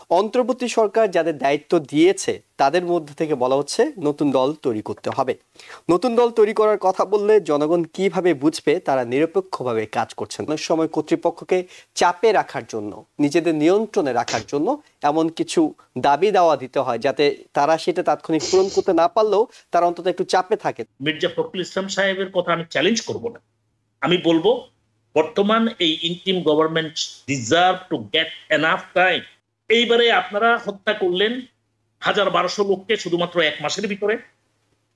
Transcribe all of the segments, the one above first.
অন্তর্বর্তী সরকার যাদের দায়িত্ব দিয়েছে তাদের মধ্যে থেকে বলা হচ্ছে নতুন দল তৈরি করতে হবে। নতুন দল তৈরি করার কথা বললে জনগণ কিভাবে বুঝবে তারা নিরপেক্ষভাবে কাজ করছেন? অনেক সময় কর্তৃপক্ষকে চাপে রাখার জন্য, নিজেদের নিয়ন্ত্রণে রাখার জন্য এমন কিছু দাবি দাওয়া দিতে হয় যাতে তারা সেটা তাৎক্ষণিক পূরণ করতে না পারলেও তারা অন্তত একটু চাপে থাকে। মির্জা ফখরুল ইসলাম সাহেবের কথা আমি চ্যালেঞ্জ করব না। আমি বলবো বর্তমান এই interim government deserve to get enough time. এইবারে আপনারা হত্যা করলেন ১,১২০০ লোককে শুধুমাত্র এক মাসের ভিতরে,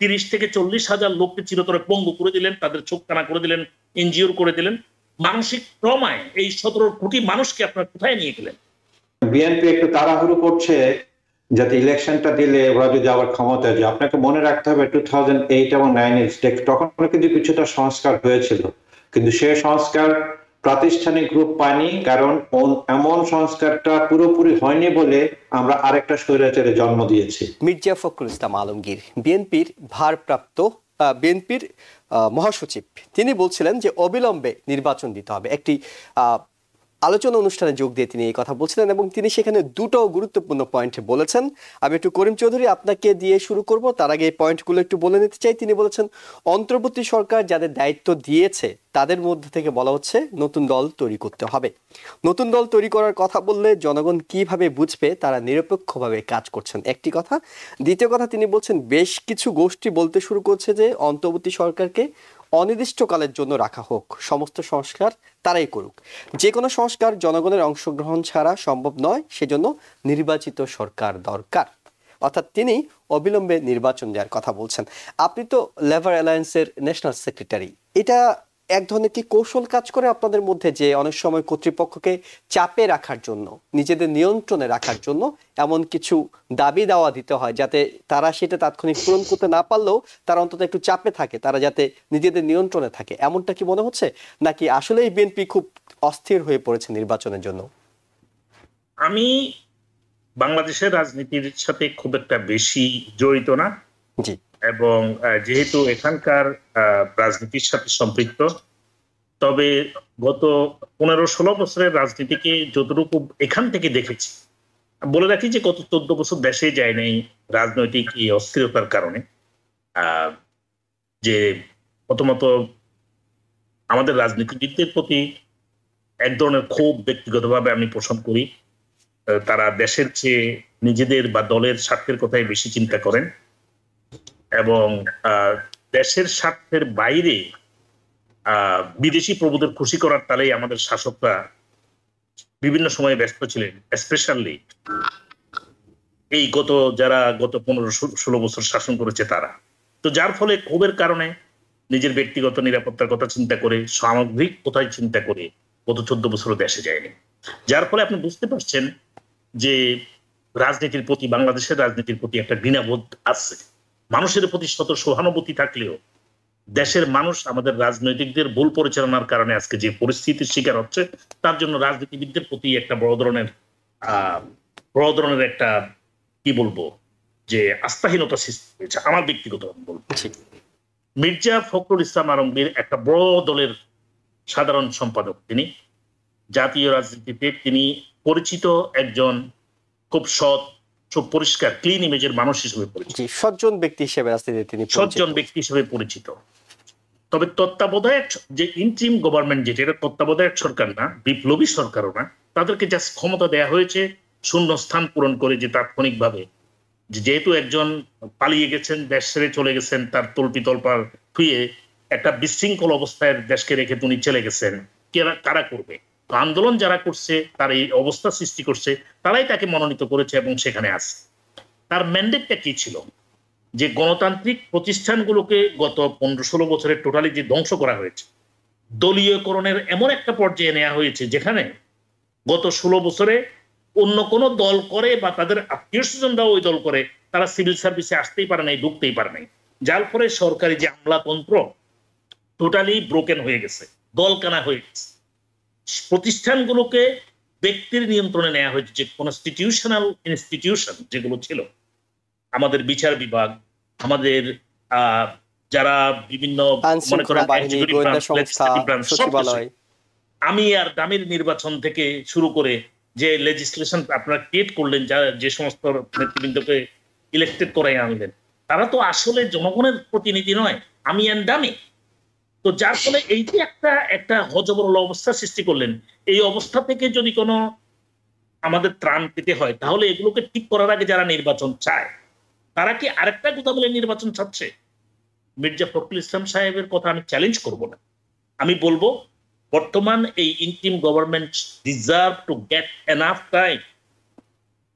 ৩০ থেকে ৪০ হাজার লোককে চিরতরে পঙ্গু করে দিলেন, তাদের চোখ কানা করে দিলেন, ইনজিওর করে দিলেন। মানসিক ট্রমায় এই ১৭ কোটি মানুষকে আপনারা কোথায় নিয়ে গেলেন? বিএনপি একটু তাড়াহুড়ো করছে যাতে ইলেকশনটা দিলে ওরা যদি আবার ক্ষমতায় যায়। আপনাকে মনে রাখতে হবে 2008 এবং 9 তখন কিন্তু কিছুটা সংস্কার হয়েছিল, কিন্তু সে সংস্কার প্রাতিষ্ঠানিক রূপ পায়নি, কারণ এমন সংস্কারটা পুরোপুরি হয়নি বলে আমরা আরেকটা স্বৈরাচারের জন্ম দিয়েছি। মির্জা ফখরুল ইসলাম আলমগীর, বিএনপির ভারপ্রাপ্ত মহাসচিব, তিনি বলছিলেন যে অবিলম্বে নির্বাচন দিতে হবে। একটি আলোচনা অনুষ্ঠানে যোগ দিয়ে তিনি এই কথা বলছিলেন এবং তিনি সেখানে দুটো গুরুত্বপূর্ণ পয়েন্ট বলেছেন। আমি একটু করিম চৌধুরী আপনাকে দিয়ে শুরু করব, তার আগে এই পয়েন্টগুলো একটু বলে নিতে চাই। তিনি বলেছেন অন্তর্বর্তী সরকার যাদের দায়িত্ব দিয়েছে তাদের মধ্যে থেকে বলা হচ্ছে নতুন দল তৈরি করতে হবে। নতুন দল তৈরি করার কথা বললে জনগণ কিভাবে বুঝবে তারা নিরপেক্ষভাবে কাজ করছেন, একটি কথা। দ্বিতীয় কথা, তিনি বলছেন বেশ কিছু গোষ্ঠী বলতে শুরু করছে যে অন্তর্বর্তী সরকারকে অনির্দিষ্টকালের জন্য রাখা হোক, সমস্ত সংস্কার তারাই করুক, যে কোনো সংস্কার জনগণের অংশগ্রহণ ছাড়া সম্ভব নয়, সেজন্য নির্বাচিত সরকার দরকার। অর্থাৎ তিনি অবিলম্বে নির্বাচন দেওয়ার কথা বলছেন। আপনি তো লেবার অ্যালায়েন্সের ন্যাশনাল সেক্রেটারি, এটা এক ধরনের কি কৌশল কাজ করে আপনাদের মধ্যে যে অনেক সময় কর্তৃপক্ষকে চাপে রাখার জন্য, নিজেদের নিয়ন্ত্রণে রাখার জন্য এমন কিছু দাবি দাওয়া দিতে হয় যাতে তারা সেটা তাৎক্ষণিক পূরণ করতে না পারলেও তারা অন্তত একটু চাপে থাকে, তারা যাতে নিজেদের নিয়ন্ত্রণে থাকে, এমনটা কি মনে হচ্ছে? নাকি আসলেই বিএনপি খুব অস্থির হয়ে পড়েছে নির্বাচনের জন্য? আমি বাংলাদেশের রাজনীতির সাথে খুব একটা বেশি জড়িত না, জি, এবং যেহেতু এখানকার রাজনীতির সাথে সম্পৃক্ত, তবে গত ১৫-১৬ বছরের রাজনীতিকে যতটুকু এখান থেকে দেখেছি, বলে রাখি যে গত ১৪ বছর দেশে যায় নাই রাজনৈতিক এই অস্থিরতার কারণে। যে প্রথমত আমাদের রাজনীতিবিদদের প্রতি এক ধরনের ক্ষোভ ব্যক্তিগতভাবে আমি পোষণ করি। তারা দেশের চেয়ে নিজেদের বা দলের স্বার্থের কথাই বেশি চিন্তা করেন, এবং দেশের স্বার্থের বাইরে বিদেশি প্রভুদের খুশি করার তালেই আমাদের শাসকরা বিভিন্ন সময়ে ব্যস্ত ছিলেন, স্পেশালি এই যারা গত ১৫-১৬ বছর শাসন করেছে তারা। তো যার ফলে ক্ষোভের কারণে নিজের ব্যক্তিগত নিরাপত্তার কথা চিন্তা করে, সামগ্রিক কোথায় চিন্তা করে গত ১৪ বছরও দেশে যায়নি। যার ফলে আপনি বুঝতে পারছেন যে রাজনীতির প্রতি, বাংলাদেশের রাজনীতির প্রতি একটা ঘৃণাবোধ আছে। মানুষের প্রতি শত সহানুভূতি থাকলেও দেশের মানুষ আমাদের রাজনৈতিকদের ভুল পরিচালনার কারণে আজকে যে পরিস্থিতির শিকার হচ্ছে, তার জন্য রাজনীতিবিদদের প্রতি একটা বড় ধরনের একটা কি বলবো যে আস্থাহীনতা সৃষ্টি হয়েছে। আমার ব্যক্তিগত বলবো, মির্জা ফখরুল ইসলাম আলমগীর একটা বড় দলের সাধারণ সম্পাদক, তিনি জাতীয় রাজনীতিতে তিনি পরিচিত একজন খুব সৎ, খুব পরিষ্কার, ক্লিন ইমেজের মানুষ হিসেবে পরিচিত, সজ্জন ব্যক্তি হিসেবে রাজনীতিতে তিনি সজ্জন ব্যক্তি হিসেবে পরিচিত। তবে তত্ত্বাবধায়ক যে ইন্টিম গভর্নমেন্ট, যেটা এটা তত্ত্বাবধায়ক সরকার না, বিপ্লবী সরকারও না, তাদেরকে জাস্ট ক্ষমতা দেয়া হয়েছে শূন্য স্থান পূরণ করে, যে তাৎক্ষণিকভাবে যেহেতু একজন পালিয়ে গেছেন, দেশ ছেড়ে চলে গেছেন, তার তল্পি তল্পার থুয়ে একটা বিশৃঙ্খল অবস্থায় দেশকে রেখে তিনি চলে গেছেন, কারা করবে? আন্দোলন যারা করছে, তার এই অবস্থা সৃষ্টি করছে, তারাই তাকে মনোনীত করেছে এবং সেখানে আছে। তার ম্যান্ডেটটা কি ছিল? যে গণতান্ত্রিক প্রতিষ্ঠানগুলোকে গত ১৫-১৬ বছরের টোটালি যে ধ্বংস করা হয়েছে, দলীয়করণের এমন একটা পর্যায়ে নেওয়া হয়েছে যেখানে গত ১৬ বছরে অন্য কোনো দল করে বা তাদের আত্মীয় স্বজনরাও ওই দল করে, তারা সিভিল সার্ভিসে আসতেই পারে নাই, ঢুকতেই পারে নাই। যার ফলে সরকারি যে আমলাতন্ত্র টোটালি ব্রোকেন হয়ে গেছে, দলকানা হয়ে গেছে। প্রতিষ্ঠানগুলোকে ব্যক্তির নিয়ন্ত্রণে নেওয়া হয়েছে। যে কনস্টিটিউশনাল ইনস্টিটিউশন যেগুলো ছিল, আমাদের বিচার বিভাগ, আমাদের যারা বিভিন্ন মনে করেন আমি আর দামির নির্বাচন থেকে শুরু করে যে লেজিসলেশন আপনারা ক্রিয়েট করলেন, যে সমস্ত নেতৃবৃন্দকে ইলেক্টেড করাই আনলেন, তারা তো আসলে জনগণের প্রতিনিধি নয়, আমি এন্ড আমি। তো যার ফলে এই যে একটা হযবরল অবস্থা সৃষ্টি করলেন, এই অবস্থা থেকে যদি কোনো আমাদের ত্রাণ পেতে হয়, তাহলে এগুলোকে ঠিক করার আগে যারা নির্বাচন চায়, তারা কি আরেকটা কথা বলে নির্বাচন চাচ্ছে? মির্জা ফখরুল ইসলাম সাহেবের কথা আমি চ্যালেঞ্জ করব না, আমি বলবো বর্তমান এই interim government deserve to get enough time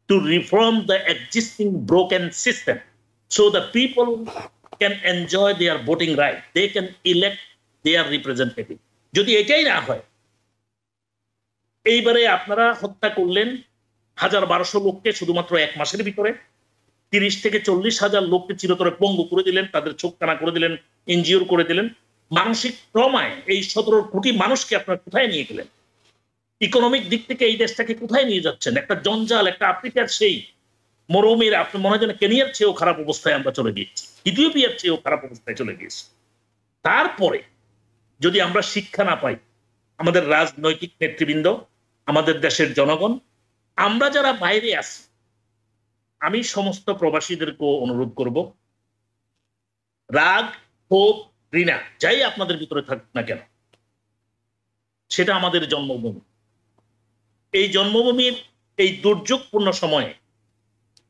to reform the existing broken system so the people can enjoy their voting right, they can elect their representative. যদি এটাই না হয়, এইবারে আপনারা হত্যা করলেন ১,১২০০ লোককে শুধুমাত্র ১ মাসের ভিতরে, ৩০ থেকে ৪০ হাজার লোককে চিরতরে পঙ্গু করে দিলেন, তাদের চোখ কানা করে দিলেন, ইনজিওর করে দিলেন। মানসিক ট্রমায় এই ১৭ কোটি মানুষকে আপনারা কোথায় নিয়ে গেলেন? ইকোনমিক দিক থেকে এই দেশটাকে কোথায় নিয়ে যাচ্ছেন? একটা জঞ্জাল, একটা আফ্রিকার সেই মরুমের, আপনি মনে হয় যেন কেনিয়ার চেয়েও খারাপ অবস্থায় আমরা চলে গিয়েছি, ইথিওপিয়ার চেয়েও খারাপ অবস্থায় চলে গিয়েছি। তারপরে যদি আমরা শিক্ষা না পাই, আমাদের রাজনৈতিক নেতৃবৃন্দ, আমাদের দেশের জনগণ, আমরা যারা বাইরে আছি, আমি সমস্ত প্রবাসীদেরকেও অনুরোধ করব, রাগ, ক্ষোভ, ঘৃণা যাই আপনাদের ভিতরে থাকুক না কেন, সেটা আমাদের জন্মভূমি। এই জন্মভূমির এই দুর্যোগপূর্ণ সময়ে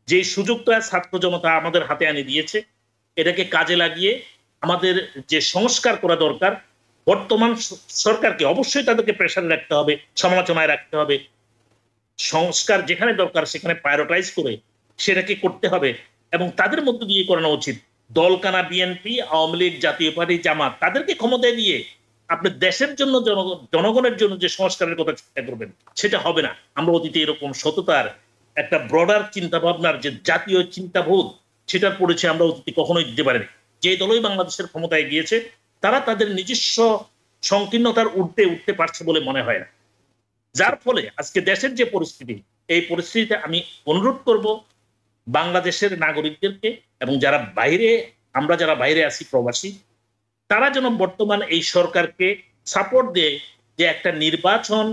যে সুযোগটা ছাত্র জনতা আমাদের হাতে আনি দিয়েছে, এটাকে কাজে লাগিয়ে আমাদের যে সংস্কার করা দরকার, বর্তমান সরকারকে অবশ্যই তাদেরকে প্রেসারে রাখতে হবে, সমালোচনায় রাখতে হবে, সংস্কার যেখানে দরকার সেখানে প্রায়োরিটাইজ করে সেটাকে করতে হবে, এবং তাদের মধ্য দিয়ে করানো উচিত। দলকানা বিএনপি, আওয়ামী লীগ, জাতীয় পার্টি, জামাত, তাদেরকে ক্ষমতায় দিয়ে আপনি দেশের জন্য, জনগণের জন্য যে সংস্কারের কথা চিন্তা করবেন, সেটা হবে না। আমরা অতীতে এরকম সততার একটা ব্রডার চিন্তা ভাবনার যে জাতীয় চিন্তাবোধ, সেটার পরিচয় আমরা অতীতে কখনোই দিতে পারিনি। যে দলই বাংলাদেশের ক্ষমতায় গিয়েছে, তারা তাদের নিজস্ব সংকীর্ণতার উঠতে পারছে বলে মনে হয় না। যার ফলে আজকে দেশের যে পরিস্থিতি, এই পরিস্থিতিতে আমি অনুরোধ করব বাংলাদেশের নাগরিকদেরকে, এবং যারা বাইরে, আমরা যারা বাইরে আছি প্রবাসী, তারা যেন বর্তমান এই সরকারকে সাপোর্ট দেয়, যে একটা নির্বাচন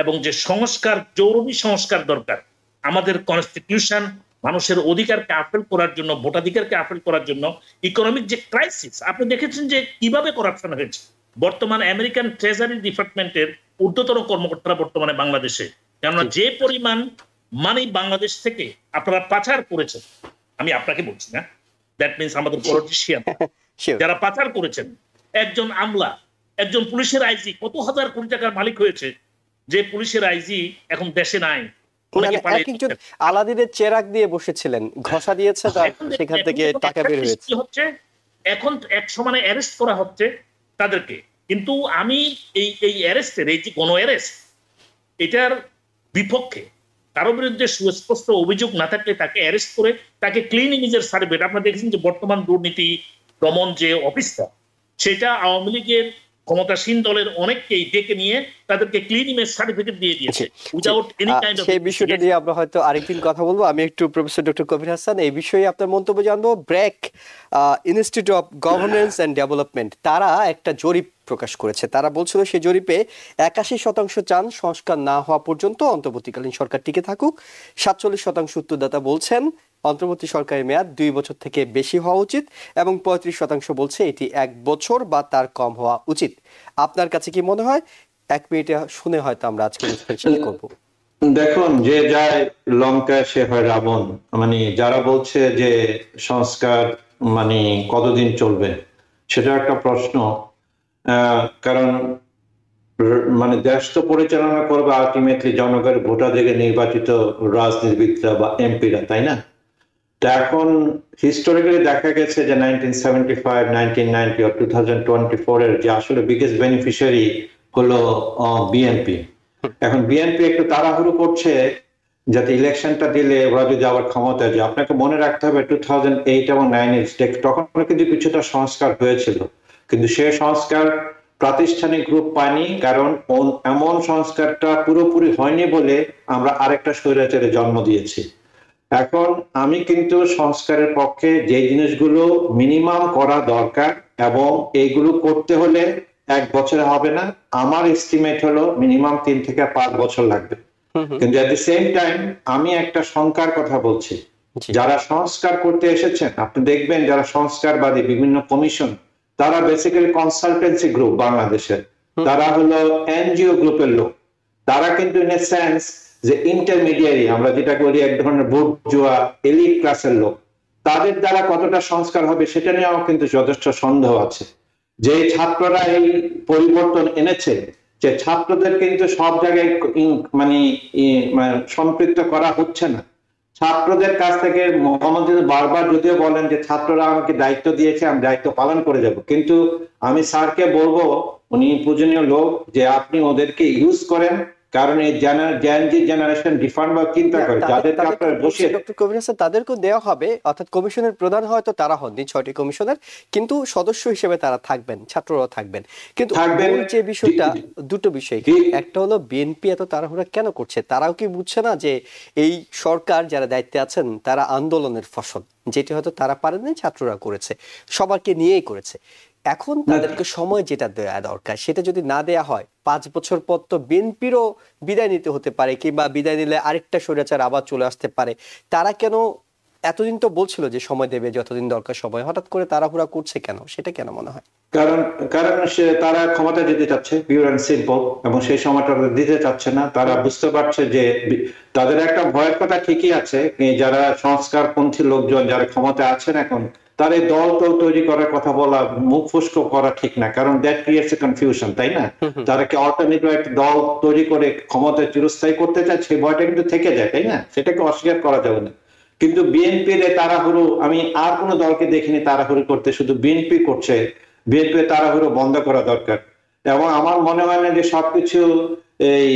এবং যে সংস্কার, জরুরি সংস্কার দরকার। আমাদের কনস্টিটিউশন মানুষের অধিকারকে আপিল করার জন্য, ভোটাধিকারকে আপিল করার জন্য, ইকোনমিক যে ক্রাইসিস, আপনি দেখেছেন যে কিভাবে করাপশন হয়েছে। বর্তমান আমেরিকান ট্রেজারি ডিপার্টমেন্টের ঊর্ধ্বতন কর্মকর্তারা বর্তমানে বাংলাদেশে, কেননা যে পরিমাণ মানি বাংলাদেশ থেকে আপনারা পাচার করেছেন, আমি আপনাকে বলছি না, দ্যাট মিনস আমাদের পলিটিশিয়ান যারা পাচার করেছেন, একজন আমলা, একজন পুলিশের আইজি কত হাজার কোটি টাকার মালিক হয়েছে, যে পুলিশের আইজি এখন দেশে নাই। আলাদিনের চেরাগ দিয়ে বসেছিলেন, ঘষা দিয়েছে, সেখান থেকে টাকা বের হয়েছে। এখন ১০০ মানে অ্যারেস্ট করা হচ্ছে তাদেরকে, কিন্তু আমি এই অ্যারেস্টের, এই যে গণ অ্যারেস্ট, এটার বিপক্ষে কারো বিরুদ্ধে সুস্পষ্ট অভিযোগ না থাকলে তাকে অ্যারেস্ট করে তাকে ক্লিন ইমেজের সার্টিফিকেট, আপনারা দেখেছেন যে বর্তমান দুর্নীতি দমন যে অফিসটা, সেটা আওয়ামী লীগের ক্ষমতাসীন দলের অনেককেই ডেকে নিয়ে তাদেরকে ক্লিন ইমেজ সার্টিফিকেট দিয়ে দিয়েছে উইদাউট এনি কাইন্ড অফ। সেই বিষয়টা নিয়ে আমরা হয়তো আরেকদিন কথা বলবো। আমি একটু প্রফেসর ডক্টর কবির হাসান, এই বিষয়ে আপনার মন্তব্য জানবো। BRAC institute of governance and development, তারা একটা জরিপ প্রকাশ করেছে। তারা বলছিল সেই জরিপে ৮১% চান সংস্কার না হওয়া পর্যন্ত অন্তর্বর্তীকালীন সরকার টিকে থাকুক। ৪৭% উত্তরদাতা বলছেন অন্তর্বর্তী সরকারের মেয়াদ ২ বছর থেকে বেশি হওয়া উচিত, এবং ৩৫% বলছে এটি ১ বছর বা তার কম হওয়া উচিত। আপনার কাছে কি মনে হয়? ১ মিনিটে শুনে হয়তো আমরা আজকে শেষ করব। দেখুন, যে যায় লঙ্কা সে হয় রাবণ। মানে যারা বলছে যে সংস্কার মানে কতদিন চলবে, সেটা একটা প্রশ্ন। কারণ মানে দেশ তো পরিচালনা করবে আলটিমেটলি জনগণের ভোটাধিকারে নির্বাচিত রাজনীতিবিদরা বা এমপিরা, তাই না? তো এখন হিস্টোরিক্যালি দেখা গেছে যে 1975, 1990 ও 2024 এর যে আসলে বিগেস্ট বেনিফিশিয়ারি হলো বিএনপি। এখন বিএনপি একটু তাড়াহুড়ো করছে যাতে ইলেকশনটা দিলে ওরা যদি আবার ক্ষমতায় যায়। আপনাকে মনে রাখতে হবে 2008 এবং 2009 তখন কিন্তু কিছুটা সংস্কার হয়েছিল, কিন্তু সে সংস্কার প্রাতিষ্ঠানিক রূপ পায়নি, কারণ এমন সংস্কারটা পুরোপুরি হয়নি বলে আমরা আরেকটা স্বৈরাচারে জন্ম দিয়েছি। এখন আমি কিন্তু সংস্কারের পক্ষে, যে জিনিসগুলো মিনিমাম করা দরকার এবং এইগুলো করতে হলে 1 বছরে হবে না, আমার এস্টিমেট হলো মিনিমাম 3 থেকে 5 বছর লাগবে। কিন্তু এট দি সেম টাইম আমি একটা শঙ্কার কথা বলছি, যারা সংস্কার করতে এসেছেন আপনি দেখবেন যারা সংস্কারবাদী বিভিন্ন কমিশন, তারা বেসিক্যালি কনসালটেন্সি গ্রুপ বাংলাদেশের, তারা হলো এনজিও গ্রুপের লোক, তারা কিন্তু ইন এ সেন্স যে ইন্টারমিডিয়ারি আমরা যেটা বলি এক ধরনের বুর্জোয়া এলিট ক্লাসের লোক, তাদের দ্বারা কতটা সংস্কার হবে সেটা নিয়েও কিন্তু যথেষ্ট সন্দেহ আছে। যে ছাত্ররা এই পরিবর্তন এনেছে, যে ছাত্রদের কিন্তু সব জায়গায় মানে সম্পৃক্ত করা হচ্ছে না। ছাত্রদের কাছ থেকে মোহাম্মদ বারবার যদিও বলেন যে ছাত্ররা আমাকে দায়িত্ব দিয়েছে, আমি দায়িত্ব পালন করে যাব, কিন্তু আমি স্যারকে বলবো, উনি পূজনীয় লোক, যে আপনি ওদেরকে ইউজ করেন, কারণ এই জেনারেশন ডিফারেন্ট ভাবে চিন্তা করে, যাদেরকে আপনারা বসিয়ে ডক্টর কবির হাসান তাদেরকেও দেওয়া হবে, অর্থাৎ কমিশনের প্রধান হয়তো তারা হননি 6টি কমিশনের, কিন্তু সদস্য হিসেবে তারা থাকবেন, ছাত্ররাও থাকবেন। কিন্তু যে বিষয়টা, দুটো বিষয়, একটা হলো বিএনপি এত তাড়াহুড়া কেন করছে? তারাও কি বুঝছে না যে এই সরকার যারা দায়িত্বে আছেন তারা আন্দোলনের ফসল, যেটি হয়তো তারা পারেনি, ছাত্ররা করেছে, সবাইকে নিয়েই করেছে। এখন তাদেরকে সময় যেটা দেওয়া দরকার সেটা যদি না দেয়া হয়, 5 বছর পর তো বিএনপিরও বিদায় নিতে হতে পারে, কিংবা বিদায় নিলে আরেকটা স্বৈরাচার আবার চলে আসতে পারে। তারা কেন এতদিন তো বলছিল যে সময় দেবে, যতদিন দরকার সময়, হঠাৎ করে তাড়াহুড়া করছে কেন, সেটা কেন মনে হয়? কারণ তারা ক্ষমতা দিতে চাচ্ছে, পিওর এন্ড সিম্পল, এবং সেই সময়টা দিতে চাচ্ছে না। তারা বুঝতে পারছে যে তাদের একটা ভয়ের কথা ঠিকই আছে, যারা সংস্কারপন্থী লোকজন যারা ক্ষমতা আছেন এখন, তার এই দল তৈরি করার কথা বলা, মুখ ফুসকো করা ঠিক না, কারণ দ্যাট ক্রিয়েটস এ কনফিউশন, তাই না? তারা কি অল্টারনেটিভ একটা দল তৈরি করে ক্ষমতায় চিরস্থায়ী করতে চায়, সেই ভয়টা কিন্তু থেকে যায়, তাই না? সেটাকে অস্বীকার করা যাবে না। কিন্তু বিএনপির তাড়াহুড়ো আমি আর কোন দলকে দেখিনি তাড়াহুড়ো করতে, শুধু বিএনপি করছে। বিএনপি তাড়াহুড়ো বন্ধ করা দরকার। এবং আমার মনে হয় না যে সবকিছু এই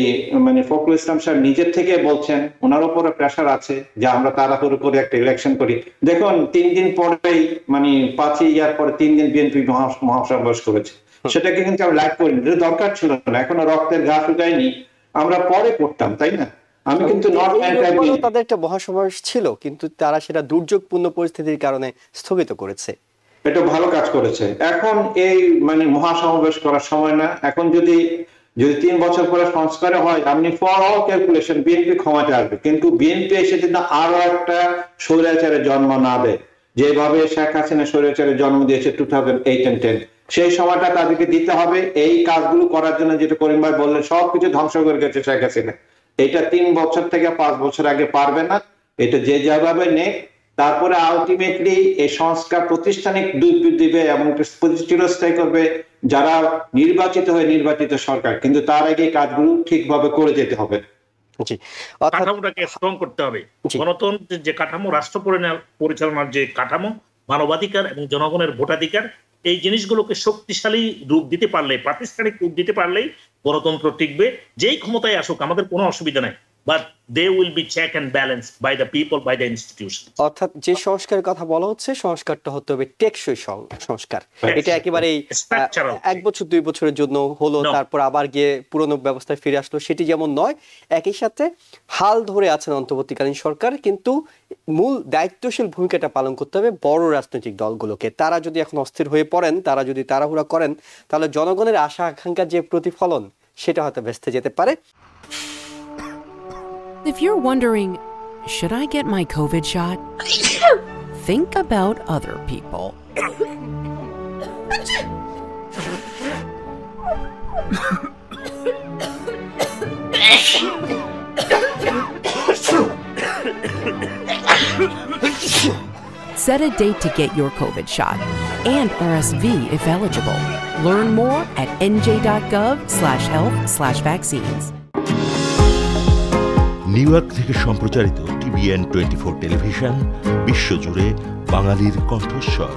মানে ফখরুল ইসলাম সাহেব নিজের থেকে বলছেন, ওনার উপরে প্রেশার আছে যে আমরা তাড়াহুড়ো করে একটা ইলেকশন করি। দেখুন 3 দিন পরেই মানে 5 ইয়ার পরে 3 দিন বিএনপি মহাসমাবেশ করেছে, সেটাকে কিন্তু আমি লাইক করিনি, এটা দরকার ছিল না, এখনো রক্তের ঘা শুকায়নি, আমরা পরে করতাম, তাই না? আমি কিন্তু তাদের একটা মহাসমাবেশ ছিল, কিন্তু তারা সেটা দুর্যোগপূর্ণ পরিস্থিতির কারণে স্থগিত করেছে। এটা ভালো কাজ করেছে। এখন এই মানে মহাসমাবেশ করার সময় না। এখন যদি 3 বছর পরে সংস্কারে হয়, আপনি ফর অল ক্যালকুলেশন বিএনপি ক্ষমতা আসবে, কিন্তু বিএনপি এসে যদি আরো একটা স্বৈরাচারের জন্ম না দেয়, যেভাবে শেখ হাসিনা স্বৈরাচারের জন্ম দিয়েছে 2008 and 10, সেই সময়টা তাদেরকে দিতে হবে। এই কাজগুলো করার জন্য যেটা করিম ভাই বললেন, সবকিছু ধ্বংস করে গেছে শেখ হাসিনা, এটা 3 বছর থেকে 5 বছর আগে পারবে না। এটা যে যেভাবে নেই, তারপরে আলটিমেটলি এই সংস্কার প্রতিষ্ঠানিক দিবে এবং চিরস্থায়ী করবে যারা নির্বাচিত সরকার, কিন্তু তার আগে কাজগুলো ঠিকভাবে করে যেতে হবে। কাঠামোটাকে স্ট্রং করতে হবে। গণতন্ত্রের যে কাঠামো, রাষ্ট্র পরিচালনার যে কাঠামো, মানবাধিকার এবং জনগণের ভোটাধিকার, এই জিনিসগুলোকে শক্তিশালী রূপ দিতে পারলে, প্রাতিষ্ঠানিক রূপ দিতে পারলেই গণতন্ত্র টিকবে। যেই ক্ষমতায় আসুক আমাদের কোনো অসুবিধা নাই, but they will be check and balance by the people, by the institution. অর্থাৎ যে সংস্কারের কথা বলা হচ্ছে, সংস্কারটা হতে হবে টেকসই সংস্কার। এটা একেবারে 1 বছর 2 বছরের জন্য হলো, তারপর আবার গিয়ে পুরনো ব্যবস্থায় ফিরে আসলো, সেটি যেমন নয়। একই সাথে হাল ধরে আছেন অন্তর্বর্তীকালীন সরকার, কিন্তু মূল দায়িত্বশীল ভূমিকাটা পালন করতে হবে বড় রাজনৈতিক দলগুলোকে। তারা যদি এখন অস্থির হয়ে পড়েন, তারা যদি তাড়াহুড়া করেন, তাহলে জনগণের আশা আকাঙ্ক্ষার যে প্রতিফলন, সেটা হয়তো ভেস্তে যেতে পারে। If you're wondering, should I get my COVID shot? Think about other people. Set a date to get your COVID shot and RSV if eligible. Learn more at nj.gov/health/vaccines. New York থেকে সম্প্রচারিত TBN 24 television বিশ্বজুড়ে বাঙালির কণ্ঠস্বর।